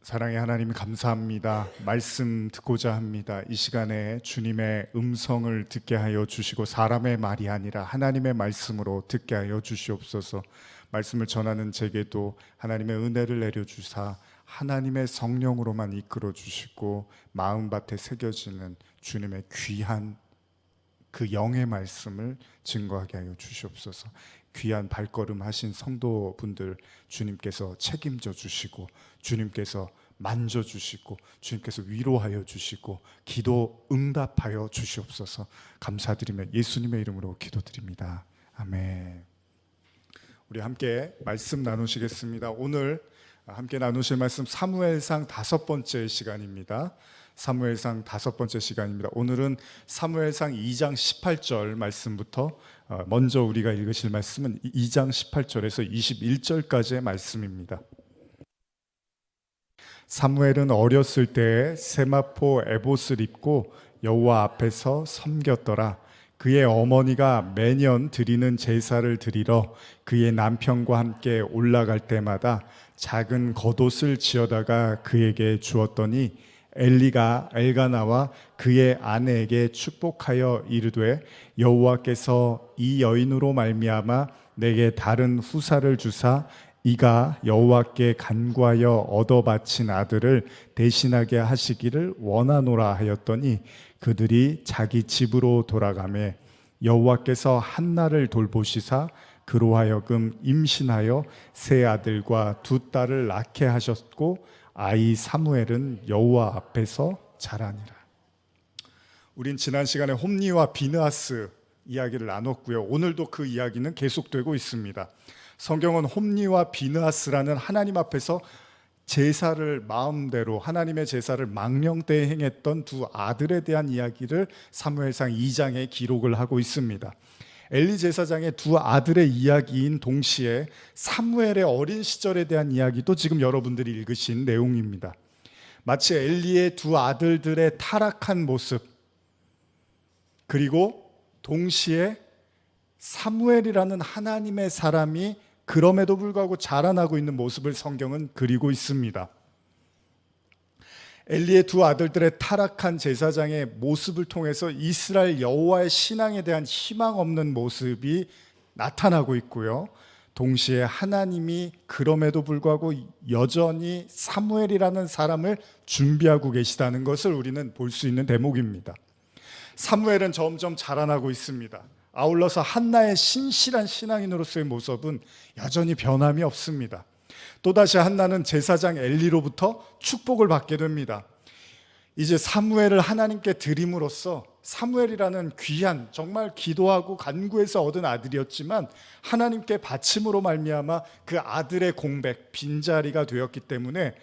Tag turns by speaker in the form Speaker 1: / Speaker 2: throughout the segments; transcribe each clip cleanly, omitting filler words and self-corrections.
Speaker 1: 사랑의 하나님 감사합니다. 말씀 듣고자 합니다. 이 시간에 주님의 음성을 듣게 하여 주시고 사람의 말이 아니라 하나님의 말씀으로 듣게 하여 주시옵소서. 말씀을 전하는 제게도 하나님의 은혜를 내려주사 하나님의 성령으로만 이끌어 주시고 마음밭에 새겨지는 주님의 귀한 그 영의 말씀을 증거하게 하여 주시옵소서. 귀한 발걸음 하신 성도분들 주님께서 책임져 주시고 주님께서 만져 주시고 주님께서 위로하여 주시고 기도 응답하여 주시옵소서. 감사드리며 예수님의 이름으로 기도드립니다. 아멘. 우리 함께 말씀 나누시겠습니다. 오늘 함께 나누실 말씀 사무엘상 5번째 시간입니다. 사무엘상 5번째 시간입니다. 오늘은 사무엘상 2장 18절 말씀부터 먼저 우리가 읽으실 말씀은 2장 18절에서 21절까지의 말씀입니다. 사무엘은 어렸을 때 세마포 에봇을 입고 여호와 앞에서 섬겼더라. 그의 어머니가 매년 드리는 제사를 드리러 그의 남편과 함께 올라갈 때마다 작은 겉옷을 지어다가 그에게 주었더니 엘리가 엘가나와 그의 아내에게 축복하여 이르되 여호와께서 이 여인으로 말미암아 내게 다른 후사를 주사 이가 여호와께 간구하여 얻어 바친 아들을 대신하게 하시기를 원하노라 하였더니 그들이 자기 집으로 돌아가매 여호와께서 한나를 돌보시사 그로 하여금 임신하여 세 아들과 두 딸을 낳게 하셨고 아이 사무엘은 여호와 앞에서 자라니라. 우린 지난 시간에 홈니와 비느하스 이야기를 나눴고요. 오늘도 그 이야기는 계속되고 있습니다. 성경은 홈니와 비느하스라는 하나님 앞에서 제사를 마음대로 하나님의 제사를 망령되이 행했던 두 아들에 대한 이야기를 사무엘상 2장에 기록을 하고 있습니다. 엘리 제사장의 두 아들의 이야기인 동시에 사무엘의 어린 시절에 대한 이야기도 지금 여러분들이 읽으신 내용입니다. 마치 엘리의 두 아들들의 타락한 모습, 그리고 동시에 사무엘이라는 하나님의 사람이 그럼에도 불구하고 자라나고 있는 모습을 성경은 그리고 있습니다. 엘리의 두 아들들의 타락한 제사장의 모습을 통해서 이스라엘 여호와의 신앙에 대한 희망 없는 모습이 나타나고 있고요. 동시에 하나님이 그럼에도 불구하고 여전히 사무엘이라는 사람을 준비하고 계시다는 것을 우리는 볼 수 있는 대목입니다. 사무엘은 점점 자라나고 있습니다. 아울러서 한나의 신실한 신앙인으로서의 모습은 여전히 변함이 없습니다. 또다시 한나는 제사장 엘리로부터 축복을 받게 됩니다. 이제 사무엘을 하나님께 드림으로써 사무엘이라는 귀한 정말 기도하고 간구해서 얻은 아들이었지만 하나님께 바침으로 말미암아 그 아들의 공백, 빈자리가 되었기 때문에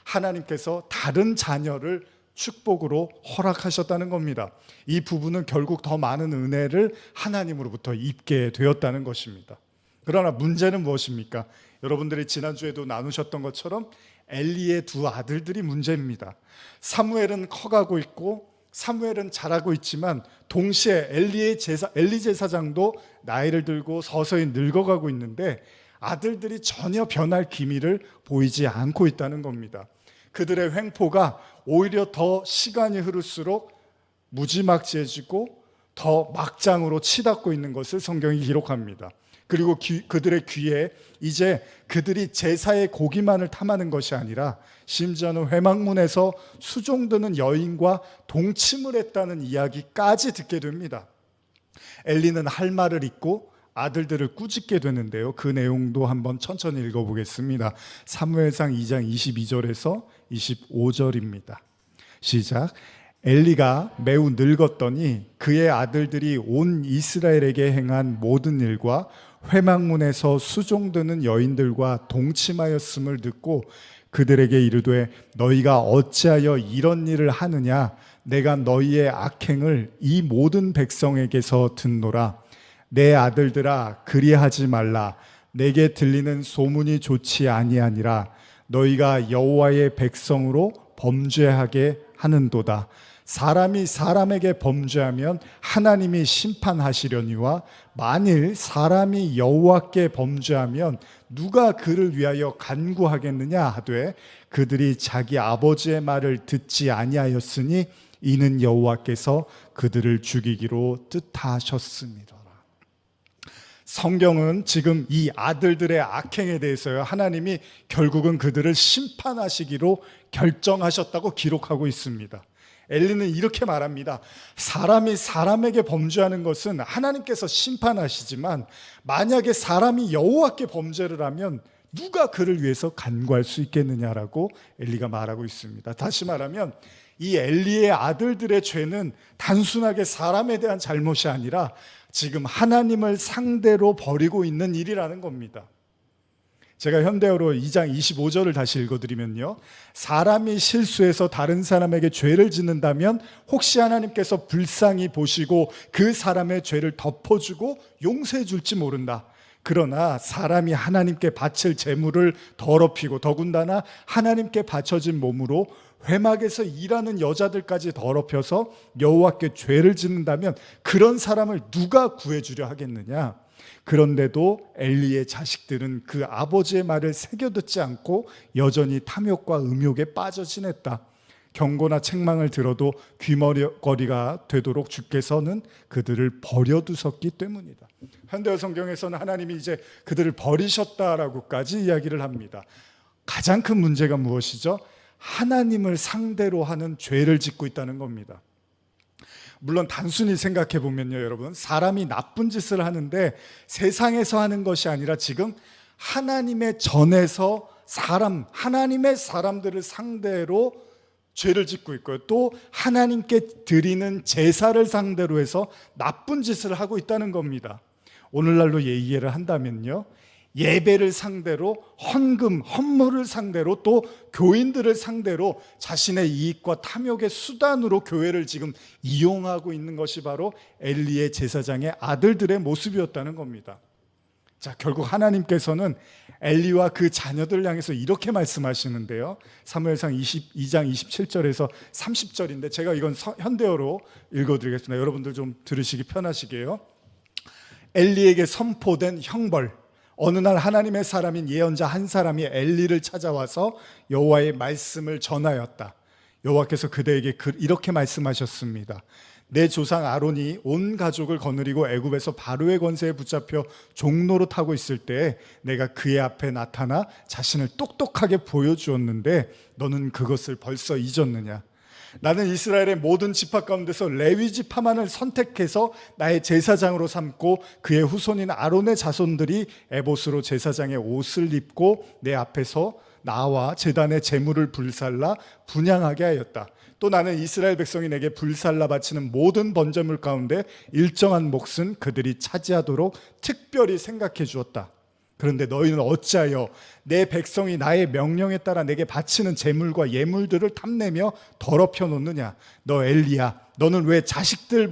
Speaker 1: 하나님께서 다른 자녀를 축복으로 허락하셨다는 겁니다. 이 부부는 결국 더 많은 은혜를 하나님으로부터 입게 되었다는 것입니다. 그러나 문제는 무엇입니까? 여러분들이 지난주에도 나누셨던 것처럼 엘리의 두 아들들이 문제입니다. 사무엘은 커가고 있고 사무엘은 자라고 있지만 동시에 엘리 제사장도 나이를 들고 서서히 늙어가고 있는데 아들들이 전혀 변할 기미를 보이지 않고 있다는 겁니다. 그들의 횡포가 오히려 더 시간이 흐를수록 무지막지해지고 더 막장으로 치닫고 있는 것을 성경이 기록합니다. 그리고 그들의 귀에 이제 그들이 제사의 고기만을 탐하는 것이 아니라 심지어는 회막문에서 수종드는 여인과 동침을 했다는 이야기까지 듣게 됩니다. 엘리는 할 말을 잊고 아들들을 꾸짖게 되는데요. 그 내용도 한번 천천히 읽어보겠습니다. 사무엘상 2장 22절에서 25절입니다. 시작. 엘리가 매우 늙었더니 그의 아들들이 온 이스라엘에게 행한 모든 일과 회막문에서 수종드는 여인들과 동침하였음을 듣고 그들에게 이르되 너희가 어찌하여 이런 일을 하느냐? 내가 너희의 악행을 이 모든 백성에게서 듣노라. 내 아들들아 그리하지 말라. 내게 들리는 소문이 좋지 아니하니라. 너희가 여호와의 백성으로 범죄하게 하는도다. 사람이 사람에게 범죄하면 하나님이 심판하시려니와 만일 사람이 여호와께 범죄하면 누가 그를 위하여 간구하겠느냐 하되 그들이 자기 아버지의 말을 듣지 아니하였으니 이는 여호와께서 그들을 죽이기로 뜻하셨습니다. 성경은 지금 이 아들들의 악행에 대해서요, 하나님이 결국은 그들을 심판하시기로 결정하셨다고 기록하고 있습니다. 엘리는 이렇게 말합니다. 사람이 사람에게 범죄하는 것은 하나님께서 심판하시지만 만약에 사람이 여호와께 범죄를 하면 누가 그를 위해서 간구할 수 있겠느냐라고 엘리가 말하고 있습니다. 다시 말하면 이 엘리의 아들들의 죄는 단순하게 사람에 대한 잘못이 아니라 지금 하나님을 상대로 벌이고 있는 일이라는 겁니다. 제가 현대어로 2장 25절을 다시 읽어드리면요, 사람이 실수해서 다른 사람에게 죄를 짓는다면 혹시 하나님께서 불쌍히 보시고 그 사람의 죄를 덮어주고 용서해 줄지 모른다. 그러나 사람이 하나님께 바칠 제물을 더럽히고 더군다나 하나님께 바쳐진 몸으로 회막에서 일하는 여자들까지 더럽혀서 여호와께 죄를 짓는다면 그런 사람을 누가 구해주려 하겠느냐? 그런데도 엘리의 자식들은 그 아버지의 말을 새겨듣지 않고 여전히 탐욕과 음욕에 빠져 지냈다. 경고나 책망을 들어도 귀머거리가 되도록 주께서는 그들을 버려두셨기 때문이다. 현대어 성경에서는 하나님이 이제 그들을 버리셨다라고까지 이야기를 합니다. 가장 큰 문제가 무엇이죠? 하나님을 상대로 하는 죄를 짓고 있다는 겁니다. 물론 단순히 생각해 보면요, 여러분, 사람이 나쁜 짓을 하는데 세상에서 하는 것이 아니라 지금 하나님의 전에서 하나님의 사람들을 상대로 죄를 짓고 있고요. 또 하나님께 드리는 제사를 상대로 해서 나쁜 짓을 하고 있다는 겁니다. 오늘날로 이해를 한다면요, 예배를 상대로 헌물을 상대로 또 교인들을 상대로 자신의 이익과 탐욕의 수단으로 교회를 지금 이용하고 있는 것이 바로 엘리의 제사장의 아들들의 모습이었다는 겁니다. 자, 결국 하나님께서는 엘리와 그 자녀들을 향해서 이렇게 말씀하시는데요, 사무엘상 22장 27절에서 30절인데 제가 이건 현대어로 읽어드리겠습니다. 여러분들 좀 들으시기 편하시게요. 엘리에게 선포된 형벌. 어느 날 하나님의 사람인 예언자 한 사람이 엘리를 찾아와서 여호와의 말씀을 전하였다. 여호와께서 그대에게 이렇게 말씀하셨습니다. 내 조상 아론이 온 가족을 거느리고 애굽에서 바로의 권세에 붙잡혀 종로로 타고 있을 때 내가 그의 앞에 나타나 자신을 똑똑하게 보여주었는데 너는 그것을 벌써 잊었느냐? 나는 이스라엘의 모든 지파 가운데서 레위 지파만을 선택해서 나의 제사장으로 삼고 그의 후손인 아론의 자손들이 에봇으로 제사장의 옷을 입고 내 앞에서 나와 제단의 제물을 불살라 분향하게 하였다. 또 나는 이스라엘 백성이 내게 불살라 바치는 모든 번제물 가운데 일정한 몫은 그들이 차지하도록 특별히 생각해 주었다. 그런데 너희는 어찌하여 내 백성이 나의 명령에 따라 내게 바치는 제물과 예물들을 탐내며 더럽혀 놓느냐? 너 엘리야, 너는 왜 자식들을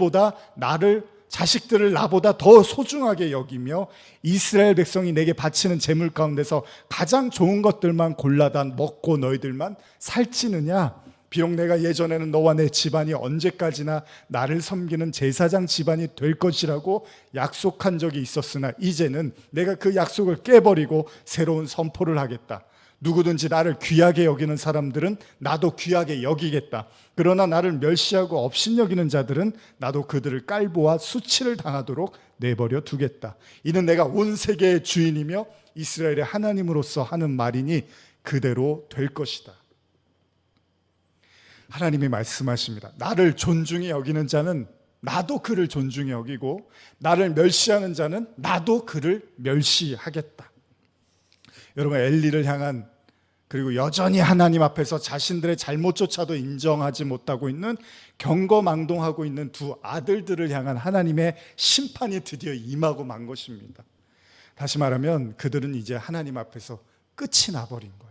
Speaker 1: 나보다 더 소중하게 여기며 이스라엘 백성이 내게 바치는 제물 가운데서 가장 좋은 것들만 골라다 먹고 너희들만 살찌느냐? 비록 내가 예전에는 너와 내 집안이 언제까지나 나를 섬기는 제사장 집안이 될 것이라고 약속한 적이 있었으나 이제는 내가 그 약속을 깨버리고 새로운 선포를 하겠다. 누구든지 나를 귀하게 여기는 사람들은 나도 귀하게 여기겠다. 그러나 나를 멸시하고 업신여기는 자들은 나도 그들을 깔보아 수치를 당하도록 내버려 두겠다. 이는 내가 온 세계의 주인이며 이스라엘의 하나님으로서 하는 말이니 그대로 될 것이다. 하나님이 말씀하십니다. 나를 존중히 여기는 자는 나도 그를 존중히 여기고 나를 멸시하는 자는 나도 그를 멸시하겠다. 여러분, 엘리를 향한, 그리고 여전히 하나님 앞에서 자신들의 잘못조차도 인정하지 못하고 있는, 경거망동하고 있는 두 아들들을 향한 하나님의 심판이 드디어 임하고 만 것입니다. 다시 말하면 그들은 이제 하나님 앞에서 끝이 나버린 거예요.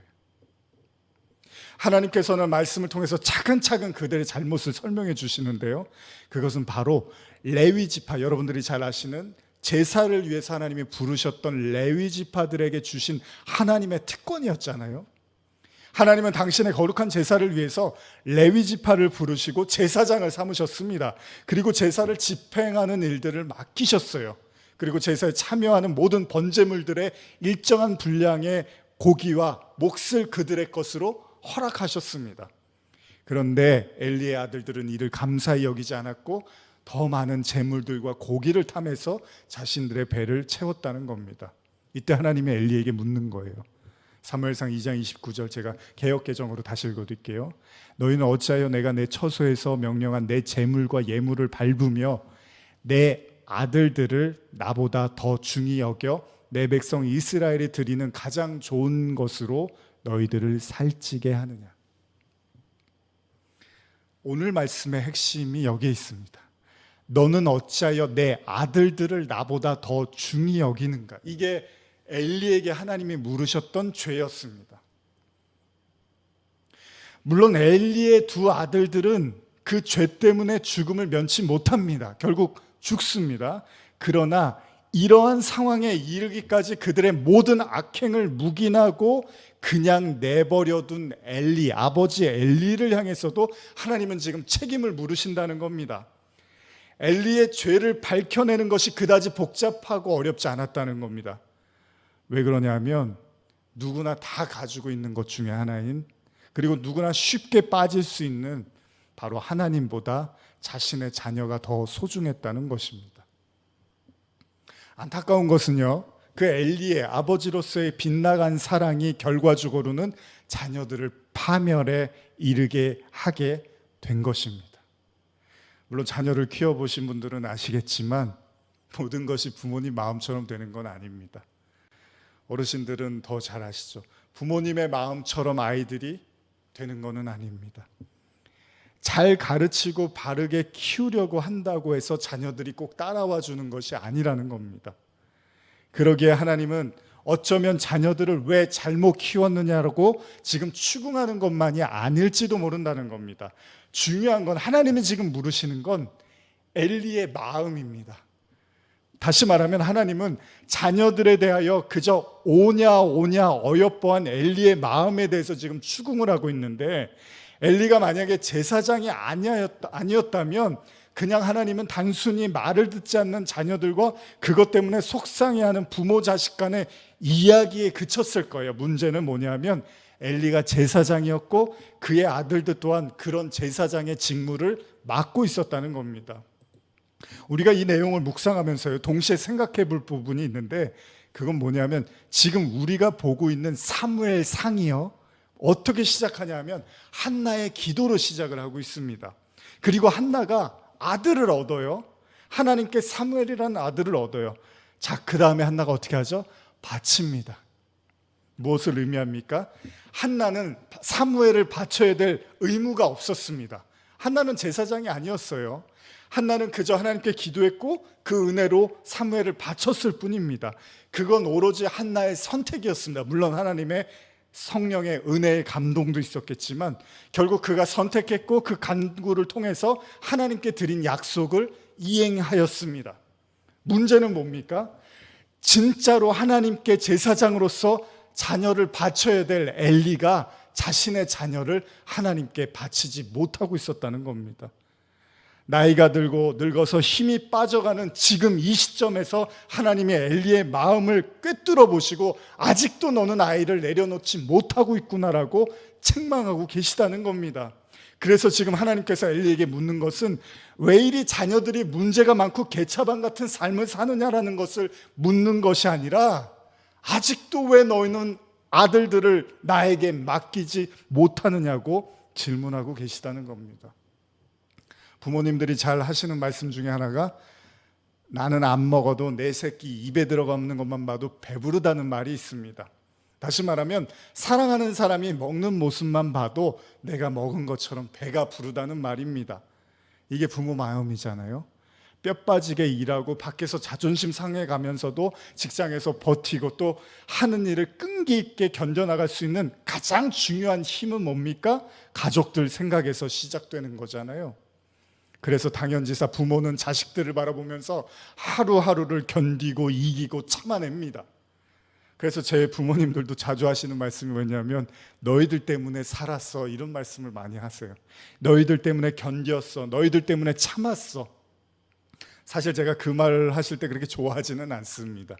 Speaker 1: 하나님께서는 말씀을 통해서 차근차근 그들의 잘못을 설명해 주시는데요, 그것은 바로 레위 지파, 여러분들이 잘 아시는 제사를 위해서 하나님이 부르셨던 레위 지파들에게 주신 하나님의 특권이었잖아요. 하나님은 당신의 거룩한 제사를 위해서 레위 지파를 부르시고 제사장을 삼으셨습니다. 그리고 제사를 집행하는 일들을 맡기셨어요. 그리고 제사에 참여하는 모든 번제물들의 일정한 분량의 고기와 몫을 그들의 것으로 허락하셨습니다. 그런데 엘리의 아들들은 이를 감사히 여기지 않았고 더 많은 재물들과 고기를 탐해서 자신들의 배를 채웠다는 겁니다. 이때 하나님이 엘리에게 묻는 거예요. 사무엘상 2장 29절, 제가 개역개정으로 다시 읽어드릴게요. 너희는 어찌하여 내가 내 처소에서 명령한 내 재물과 예물을 밟으며 내 아들들을 나보다 더 중히 여겨 내 백성 이스라엘이 드리는 가장 좋은 것으로 너희들을 살찌게 하느냐. 오늘 말씀의 핵심이 여기에 있습니다. 너는 어찌하여 내 아들들을 나보다 더 중히 여기는가. 이게 엘리에게 하나님이 물으셨던 죄였습니다. 물론 엘리의 두 아들들은 그 죄 때문에 죽음을 면치 못합니다. 결국 죽습니다. 그러나 이러한 상황에 이르기까지 그들의 모든 악행을 묵인하고 그냥 내버려둔 엘리, 아버지 엘리를 향해서도 하나님은 지금 책임을 물으신다는 겁니다. 엘리의 죄를 밝혀내는 것이 그다지 복잡하고 어렵지 않았다는 겁니다. 왜 그러냐면 누구나 다 가지고 있는 것 중에 하나인, 그리고 누구나 쉽게 빠질 수 있는 바로 하나님보다 자신의 자녀가 더 소중했다는 것입니다. 안타까운 것은요, 그 엘리의 아버지로서의 빗나간 사랑이 결과적으로는 자녀들을 파멸에 이르게 하게 된 것입니다. 물론 자녀를 키워보신 분들은 아시겠지만 모든 것이 부모님 마음처럼 되는 건 아닙니다. 어르신들은 더 잘 아시죠. 부모님의 마음처럼 아이들이 되는 것은 아닙니다. 잘 가르치고 바르게 키우려고 한다고 해서 자녀들이 꼭 따라와 주는 것이 아니라는 겁니다. 그러기에 하나님은 어쩌면 자녀들을 왜 잘못 키웠느냐라고 지금 추궁하는 것만이 아닐지도 모른다는 겁니다. 중요한 건, 하나님이 지금 물으시는 건 엘리의 마음입니다. 다시 말하면 하나님은 자녀들에 대하여 그저 오냐 어여뻐한 엘리의 마음에 대해서 지금 추궁을 하고 있는데, 엘리가 만약에 제사장이 아니었다면 그냥 하나님은 단순히 말을 듣지 않는 자녀들과 그것 때문에 속상해하는 부모 자식 간의 이야기에 그쳤을 거예요. 문제는 뭐냐면 엘리가 제사장이었고 그의 아들들 또한 그런 제사장의 직무를 맡고 있었다는 겁니다. 우리가 이 내용을 묵상하면서요, 동시에 생각해 볼 부분이 있는데, 그건 뭐냐면 지금 우리가 보고 있는 사무엘상이요, 어떻게 시작하냐면 한나의 기도로 시작을 하고 있습니다. 그리고 한나가 아들을 얻어요. 하나님께 사무엘이라는 아들을 얻어요. 자, 그 다음에 한나가 어떻게 하죠? 바칩니다. 무엇을 의미합니까? 한나는 사무엘을 바쳐야 될 의무가 없었습니다. 한나는 제사장이 아니었어요. 한나는 그저 하나님께 기도했고 그 은혜로 사무엘을 바쳤을 뿐입니다. 그건 오로지 한나의 선택이었습니다. 물론 하나님의 성령의 은혜의 감동도 있었겠지만 결국 그가 선택했고 그 간구를 통해서 하나님께 드린 약속을 이행하였습니다. 문제는 뭡니까? 진짜로 하나님께 제사장으로서 자녀를 바쳐야 될 엘리가 자신의 자녀를 하나님께 바치지 못하고 있었다는 겁니다. 나이가 들고 늙어서 힘이 빠져가는 지금 이 시점에서 하나님이 엘리의 마음을 꿰뚫어 보시고 아직도 너는 아이를 내려놓지 못하고 있구나라고 책망하고 계시다는 겁니다. 그래서 지금 하나님께서 엘리에게 묻는 것은 왜 이리 자녀들이 문제가 많고 개차반 같은 삶을 사느냐라는 것을 묻는 것이 아니라 아직도 왜 너희는 아들들을 나에게 맡기지 못하느냐고 질문하고 계시다는 겁니다. 부모님들이 잘 하시는 말씀 중에 하나가 나는 안 먹어도 내 새끼 입에 들어가는 것만 봐도 배부르다는 말이 있습니다. 다시 말하면 사랑하는 사람이 먹는 모습만 봐도 내가 먹은 것처럼 배가 부르다는 말입니다. 이게 부모 마음이잖아요. 뼈 빠지게 일하고 밖에서 자존심 상해가면서도 직장에서 버티고 또 하는 일을 끈기 있게 견뎌나갈 수 있는 가장 중요한 힘은 뭡니까? 가족들 생각에서 시작되는 거잖아요. 그래서 당연지사 부모는 자식들을 바라보면서 하루하루를 견디고 이기고 참아냅니다. 그래서 제 부모님들도 자주 하시는 말씀이 뭐냐면 너희들 때문에 살았어, 이런 말씀을 많이 하세요. 너희들 때문에 견뎠어, 너희들 때문에 참았어. 사실 제가 그 말을 하실 때 그렇게 좋아하지는 않습니다.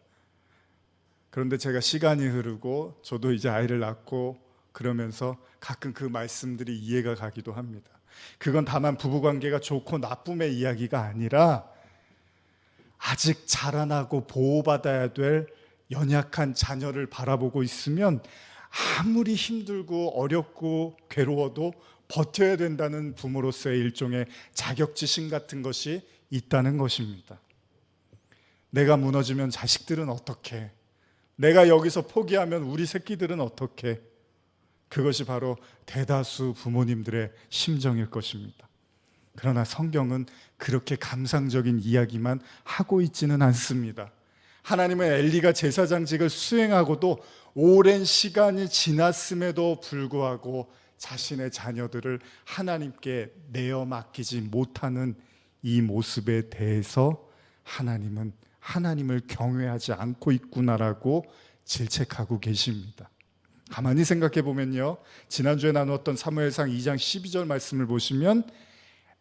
Speaker 1: 그런데 제가 시간이 흐르고 저도 이제 아이를 낳고 그러면서 가끔 그 말씀들이 이해가 가기도 합니다. 그건 다만 부부관계가 좋고 나쁨의 이야기가 아니라 아직 자라나고 보호받아야 될 연약한 자녀를 바라보고 있으면 아무리 힘들고 어렵고 괴로워도 버텨야 된다는 부모로서의 일종의 자격지심 같은 것이 있다는 것입니다. 내가 무너지면 자식들은 어떻게? 내가 여기서 포기하면 우리 새끼들은 어떻게? 그것이 바로 대다수 부모님들의 심정일 것입니다. 그러나 성경은 그렇게 감상적인 이야기만 하고 있지는 않습니다. 하나님은 엘리가 제사장직을 수행하고도 오랜 시간이 지났음에도 불구하고 자신의 자녀들을 하나님께 내어 맡기지 못하는 이 모습에 대해서 하나님은 하나님을 경외하지 않고 있구나라고 질책하고 계십니다. 가만히 생각해 보면요, 지난주에 나누었던 사무엘상 2장 12절 말씀을 보시면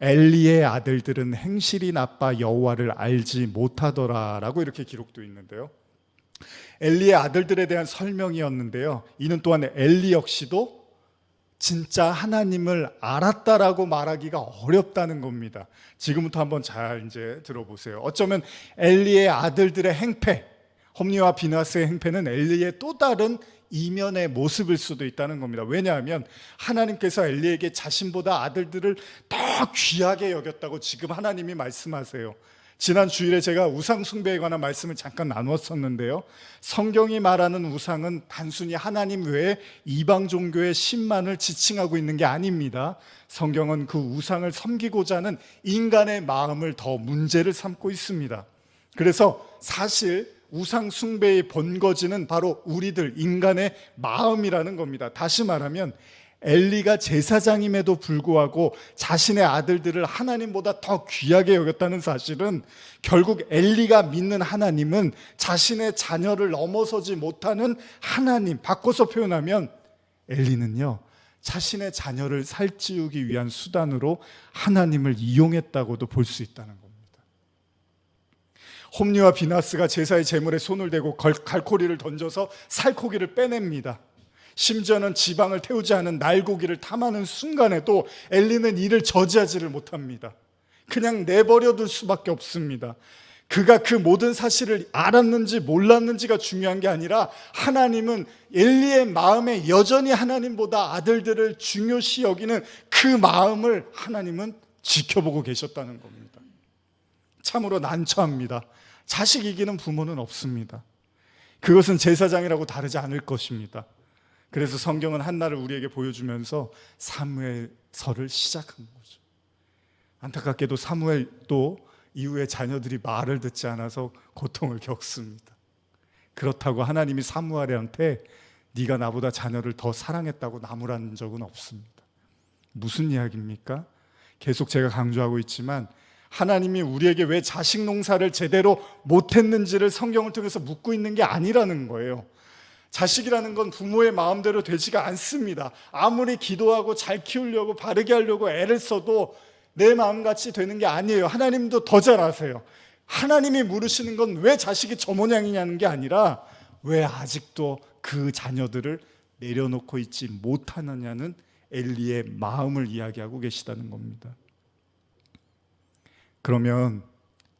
Speaker 1: 엘리의 아들들은 행실이 나빠 여호와를 알지 못하더라라고 이렇게 기록되어 있는데요, 엘리의 아들들에 대한 설명이었는데요, 이는 또한 엘리 역시도 진짜 하나님을 알았다라고 말하기가 어렵다는 겁니다. 지금부터 한번 잘 이제 들어보세요. 어쩌면 엘리의 아들들의 행패, 홈리와 비나스의 행패는 엘리의 또 다른 이면의 모습일 수도 있다는 겁니다. 왜냐하면 하나님께서 엘리에게 자신보다 아들들을 더 귀하게 여겼다고 지금 하나님이 말씀하세요. 지난 주일에 제가 우상 숭배에 관한 말씀을 잠깐 나누었었는데요, 성경이 말하는 우상은 단순히 하나님 외에 이방 종교의 신만을 지칭하고 있는 게 아닙니다. 성경은 그 우상을 섬기고자 하는 인간의 마음을 더 문제를 삼고 있습니다. 그래서 사실 우상 숭배의 본거지는 바로 우리들 인간의 마음이라는 겁니다. 다시 말하면 엘리가 제사장임에도 불구하고 자신의 아들들을 하나님보다 더 귀하게 여겼다는 사실은 결국 엘리가 믿는 하나님은 자신의 자녀를 넘어서지 못하는 하나님, 바꿔서 표현하면 엘리는요, 자신의 자녀를 살찌우기 위한 수단으로 하나님을 이용했다고도 볼 수 있다는 겁니다. 홈리와 비나스가 제사의 제물에 손을 대고 갈고리를 던져서 살코기를 빼냅니다. 심지어는 지방을 태우지 않은 날고기를 탐하는 순간에도 엘리는 이를 저지하지를 못합니다. 그냥 내버려둘 수밖에 없습니다. 그가 그 모든 사실을 알았는지 몰랐는지가 중요한 게 아니라 하나님은 엘리의 마음에 여전히 하나님보다 아들들을 중요시 여기는 그 마음을 하나님은 지켜보고 계셨다는 겁니다. 참으로 난처합니다. 자식 이기는 부모는 없습니다. 그것은 제사장이라고 다르지 않을 것입니다. 그래서 성경은 한나를 우리에게 보여주면서 사무엘서를 시작한 거죠. 안타깝게도 사무엘도 이후에 자녀들이 말을 듣지 않아서 고통을 겪습니다. 그렇다고 하나님이 사무엘한테 네가 나보다 자녀를 더 사랑했다고 나무란 적은 없습니다. 무슨 이야기입니까? 계속 제가 강조하고 있지만 하나님이 우리에게 왜 자식 농사를 제대로 못했는지를 성경을 통해서 묻고 있는 게 아니라는 거예요. 자식이라는 건 부모의 마음대로 되지가 않습니다. 아무리 기도하고 잘 키우려고 바르게 하려고 애를 써도 내 마음같이 되는 게 아니에요. 하나님도 더 잘 아세요. 하나님이 물으시는 건 왜 자식이 저 모양이냐는 게 아니라 왜 아직도 그 자녀들을 내려놓고 있지 못하느냐는 엘리의 마음을 이야기하고 계시다는 겁니다. 그러면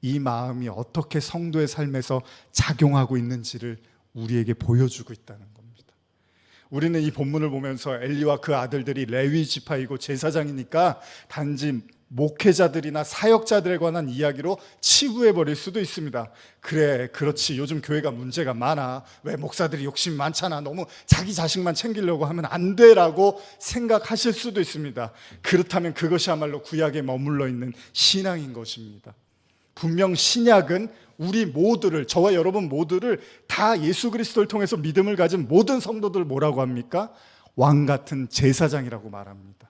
Speaker 1: 이 마음이 어떻게 성도의 삶에서 작용하고 있는지를 우리에게 보여주고 있다는 겁니다. 우리는 이 본문을 보면서 엘리와 그 아들들이 레위 지파이고 제사장이니까 단지 목회자들이나 사역자들에 관한 이야기로 치부해버릴 수도 있습니다. 그래, 그렇지, 요즘 교회가 문제가 많아, 왜 목사들이 욕심이 많잖아, 너무 자기 자식만 챙기려고 하면 안 돼라고 생각하실 수도 있습니다. 그렇다면 그것이야말로 구약에 머물러 있는 신앙인 것입니다. 분명 신약은 우리 모두를, 저와 여러분 모두를 다 예수 그리스도를 통해서 믿음을 가진 모든 성도들 뭐라고 합니까? 왕 같은 제사장이라고 말합니다.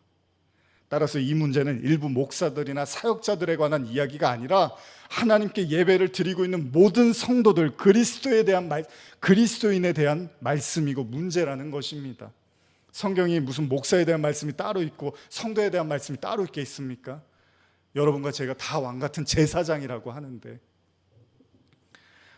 Speaker 1: 따라서 이 문제는 일부 목사들이나 사역자들에 관한 이야기가 아니라 하나님께 예배를 드리고 있는 모든 성도들, 그리스도인에 대한 말씀이고 문제라는 것입니다. 성경이 무슨 목사에 대한 말씀이 따로 있고 성도에 대한 말씀이 따로 있게 있습니까? 여러분과 제가 다 왕같은 제사장이라고 하는데,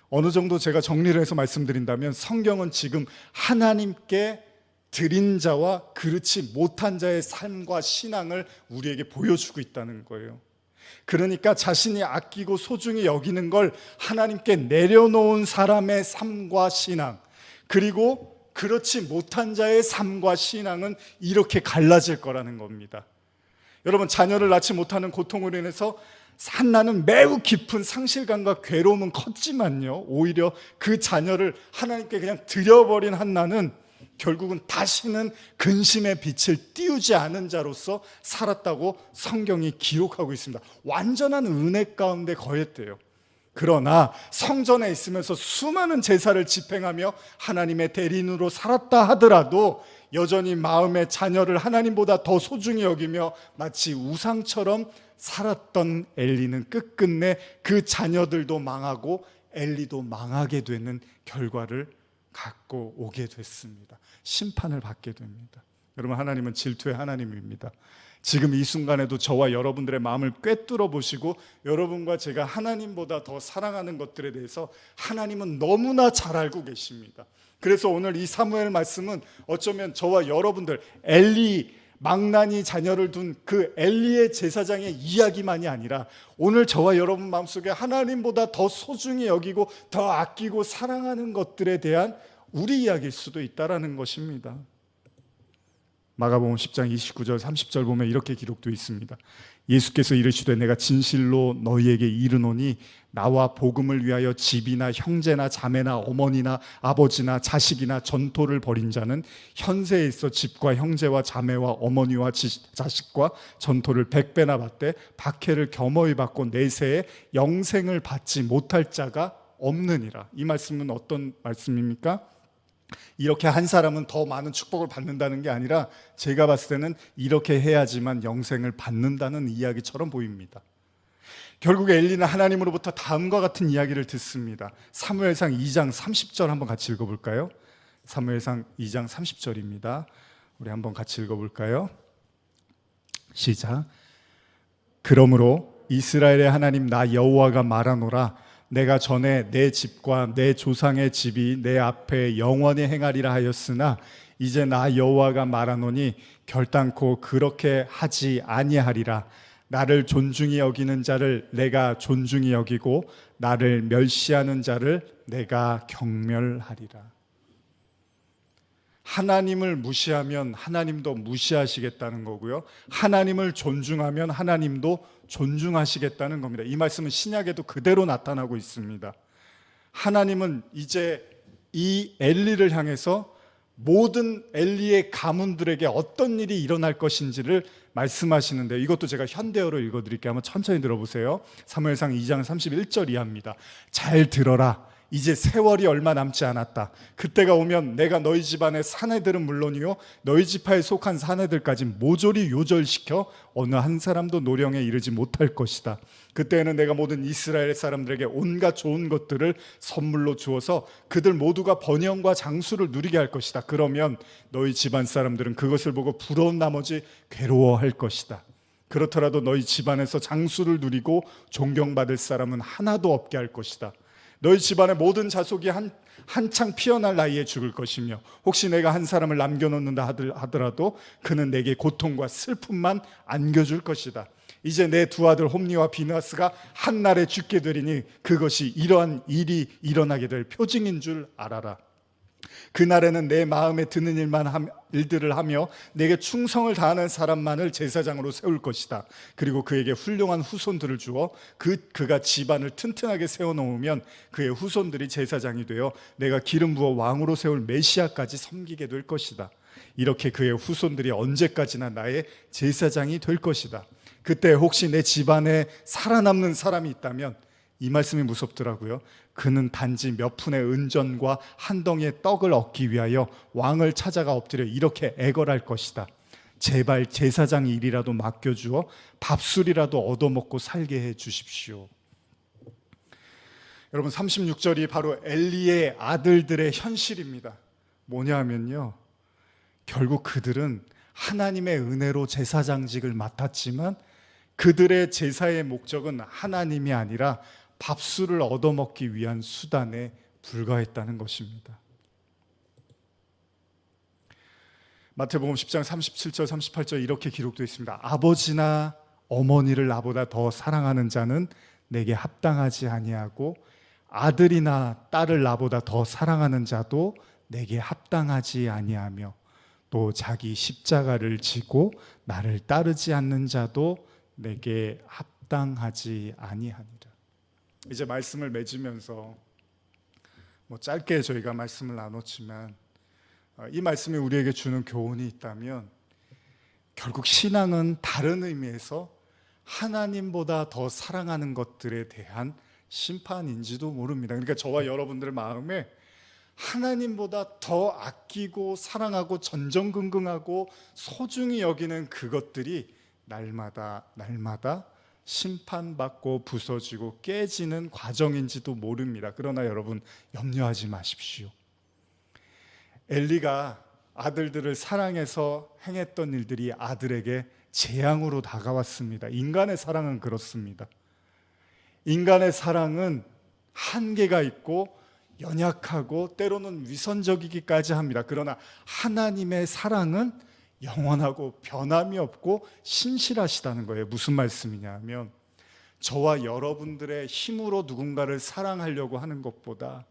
Speaker 1: 어느 정도 제가 정리를 해서 말씀드린다면 성경은 지금 하나님께 드린 자와 그렇지 못한 자의 삶과 신앙을 우리에게 보여주고 있다는 거예요. 그러니까 자신이 아끼고 소중히 여기는 걸 하나님께 내려놓은 사람의 삶과 신앙, 그리고 그렇지 못한 자의 삶과 신앙은 이렇게 갈라질 거라는 겁니다. 여러분, 자녀를 낳지 못하는 고통으로 인해서 한나는 매우 깊은 상실감과 괴로움은 컸지만요, 오히려 그 자녀를 하나님께 그냥 드려버린 한나는 결국은 다시는 근심의 빛을 띄우지 않은 자로서 살았다고 성경이 기록하고 있습니다. 완전한 은혜 가운데 거했대요. 그러나 성전에 있으면서 수많은 제사를 집행하며 하나님의 대리인으로 살았다 하더라도 여전히 마음의 자녀를 하나님보다 더 소중히 여기며 마치 우상처럼 살았던 엘리는 끝끝내 그 자녀들도 망하고 엘리도 망하게 되는 결과를 갖고 오게 됐습니다. 심판을 받게 됩니다. 여러분, 하나님은 질투의 하나님입니다. 지금 이 순간에도 저와 여러분들의 마음을 꿰뚫어 보시고 여러분과 제가 하나님보다 더 사랑하는 것들에 대해서 하나님은 너무나 잘 알고 계십니다. 그래서 오늘 이 사무엘 말씀은 어쩌면 저와 여러분들, 엘리, 망나니 자녀를 둔 그 엘리의 제사장의 이야기만이 아니라 오늘 저와 여러분 마음속에 하나님보다 더 소중히 여기고 더 아끼고 사랑하는 것들에 대한 우리 이야기일 수도 있다라는 것입니다. 마가복음 10장 29절 30절 보면 이렇게 기록되어 있습니다. 예수께서 이르시되 내가 진실로 너희에게 이르노니 나와 복음을 위하여 집이나 형제나 자매나 어머니나 아버지나 자식이나 전토를 벌인 자는 현세에 있어 집과 형제와 자매와 어머니와 자식과 전토를 100배나 받되 박해를 겸허히 받고 내세에 영생을 받지 못할 자가 없느니라. 이 말씀은 어떤 말씀입니까? 이렇게 한 사람은 더 많은 축복을 받는다는 게 아니라 제가 봤을 때는 이렇게 해야지만 영생을 받는다는 이야기처럼 보입니다. 결국 엘리는 하나님으로부터 다음과 같은 이야기를 듣습니다. 사무엘상 2장 30절 한번 같이 읽어볼까요? 사무엘상 2장 30절입니다. 우리 한번 같이 읽어볼까요? 시작. 그러므로 이스라엘의 하나님 나 여호와가 말하노라. 내가 전에 내 집과 내 조상의 집이 내 앞에 영원히 행하리라 하였으나 이제 나 여호와가 말하노니 결단코 그렇게 하지 아니하리라. 나를 존중히 여기는 자를 내가 존중히 여기고 나를 멸시하는 자를 내가 경멸하리라. 하나님을 무시하면 하나님도 무시하시겠다는 거고요, 하나님을 존중하면 하나님도 존중하시겠다는 겁니다. 이 말씀은 신약에도 그대로 나타나고 있습니다. 하나님은 이제 이 엘리를 향해서 모든 엘리의 가문들에게 어떤 일이 일어날 것인지를 말씀하시는데, 이것도 제가 현대어로 읽어드릴게요. 한번 천천히 들어보세요. 사무엘상 2장 31절 이하입니다. 잘 들어라. 이제 세월이 얼마 남지 않았다. 그때가 오면 내가 너희 집안의 사내들은 물론이요 너희 지파에 속한 사내들까지 모조리 요절시켜 어느 한 사람도 노령에 이르지 못할 것이다. 그때에는 내가 모든 이스라엘 사람들에게 온갖 좋은 것들을 선물로 주어서 그들 모두가 번영과 장수를 누리게 할 것이다. 그러면 너희 집안 사람들은 그것을 보고 부러운 나머지 괴로워할 것이다. 그렇더라도 너희 집안에서 장수를 누리고 존경받을 사람은 하나도 없게 할 것이다. 너희 집안의 모든 자손이 한창 피어날 나이에 죽을 것이며 혹시 내가 한 사람을 남겨놓는다 하더라도 그는 내게 고통과 슬픔만 안겨줄 것이다. 이제 내 두 아들 홈니와 비느하스가 한날에 죽게 되리니 그것이 이러한 일이 일어나게 될 표징인 줄 알아라. 그날에는 내 마음에 드는 일들을 하며 내게 충성을 다하는 사람만을 제사장으로 세울 것이다. 그리고 그에게 훌륭한 후손들을 주어 그가 집안을 튼튼하게 세워놓으면 그의 후손들이 제사장이 되어 내가 기름 부어 왕으로 세울 메시아까지 섬기게 될 것이다. 이렇게 그의 후손들이 언제까지나 나의 제사장이 될 것이다. 그때 혹시 내 집안에 살아남는 사람이 있다면, 이 말씀이 무섭더라고요. 그는 단지 몇 푼의 은전과 한 덩이의 떡을 얻기 위하여 왕을 찾아가 엎드려 이렇게 애걸할 것이다. 제발 제사장 일이라도 맡겨주어 밥술이라도 얻어먹고 살게 해 주십시오. 여러분 36절이 바로 엘리의 아들들의 현실입니다. 뭐냐 하면요, 결국 그들은 하나님의 은혜로 제사장직을 맡았지만 그들의 제사의 목적은 하나님이 아니라 밥술을 얻어먹기 위한 수단에 불과했다는 것입니다. 마태복음 10장 37절 38절 이렇게 기록되어 있습니다. 아버지나 어머니를 나보다 더 사랑하는 자는 내게 합당하지 아니하고 아들이나 딸을 나보다 더 사랑하는 자도 내게 합당하지 아니하며 또 자기 십자가를 지고 나를 따르지 않는 자도 내게 합당하지 아니하니라. 이제 말씀을 맺으면서 짧게 저희가 말씀을 나눴지만 이 말씀이 우리에게 주는 교훈이 있다면 결국 신앙은 다른 의미에서 하나님보다 더 사랑하는 것들에 대한 심판인지도 모릅니다. 그러니까 저와 여러분들 마음에 하나님보다 더 아끼고 사랑하고 전전긍긍하고 소중히 여기는 그것들이 날마다 심판받고 부서지고 깨지는 과정인지도 모릅니다. 그러나 여러분 염려하지 마십시오. 엘리가 아들들을 사랑해서 행했던 일들이 아들에게 재앙으로 다가왔습니다. 인간의 사랑은 그렇습니다. 인간의 사랑은 한계가 있고 연약하고 때로는 위선적이기까지 합니다. 그러나 하나님의 사랑은 영원하고 변함이 없고 신실하시다는 거예요. 무슨 말씀이냐 하면 저와 여러분들의 힘으로 누군가를 사랑하려고 하는 것보다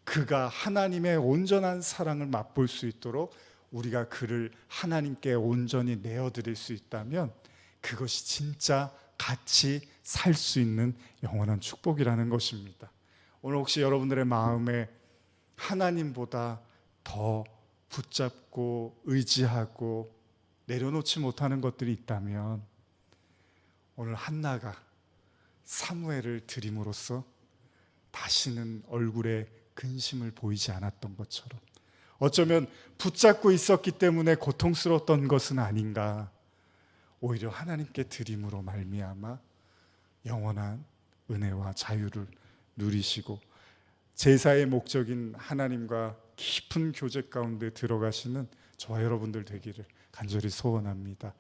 Speaker 1: 그가 하나님의 온전한 사랑을 맛볼 수 있도록 우리가 그를 하나님께 온전히 내어드릴 수 있다면 그것이 진짜 같이 살 수 있는 영원한 축복이라는 것입니다. 오늘 혹시 여러분들의 마음에 하나님보다 더 붙잡고 의지하고 내려놓지 못하는 것들이 있다면 오늘 한나가 사무엘을 드림으로써 다시는 얼굴에 근심을 보이지 않았던 것처럼 어쩌면 붙잡고 있었기 때문에 고통스러웠던 것은 아닌가, 오히려 하나님께 드림으로 말미암아 영원한 은혜와 자유를 누리시고 제사의 목적인 하나님과 깊은 교제 가운데 들어가시는 저와 여러분들 되기를 간절히 소원합니다.